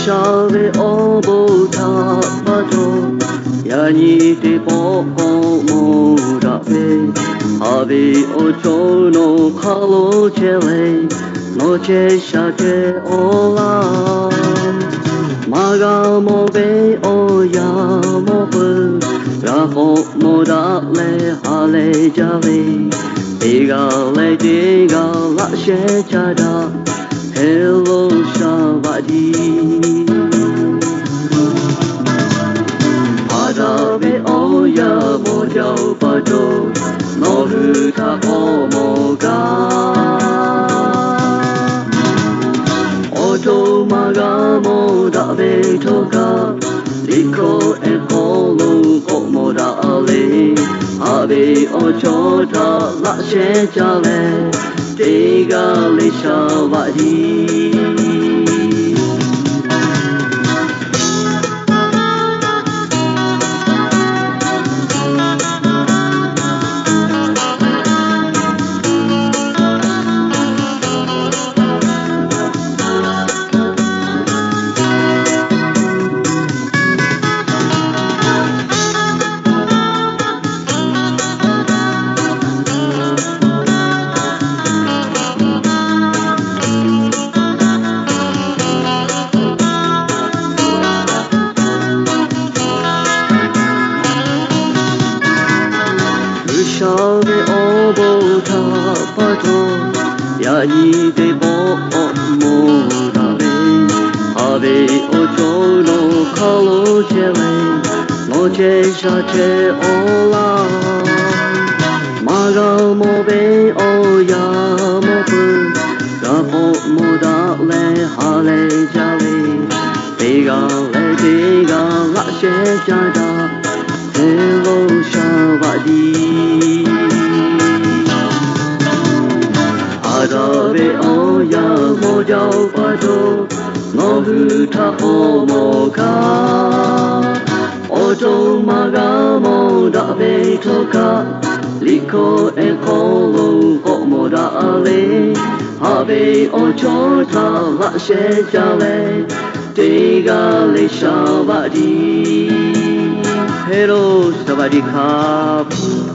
Shave obota pato Yani te poko morabe Ave ocho no kalo chele Noche shate ola Maga mobe oya mobu Raho moda le hale jale Diga le diga la she chada Hello Shabadi Adabe oya moja pato Noruta homoga Oto maga moda betoka Liko e kolu komoda ale Abe ochota la she chale Diga le Shabadi Shave obota pato Yani te po morabe Ave ocho no kalo chele Noche shate ola Maga mobe oya mobu Rapo moda le hale jale Diga la she jada Hello Shabadi Adabe oya moja pato Nohuta homoka Oto maga moda betoka Liko e kolo homoda ale Habe ochota la she jale Diga le Shabadi Hello, Sawadee Krap.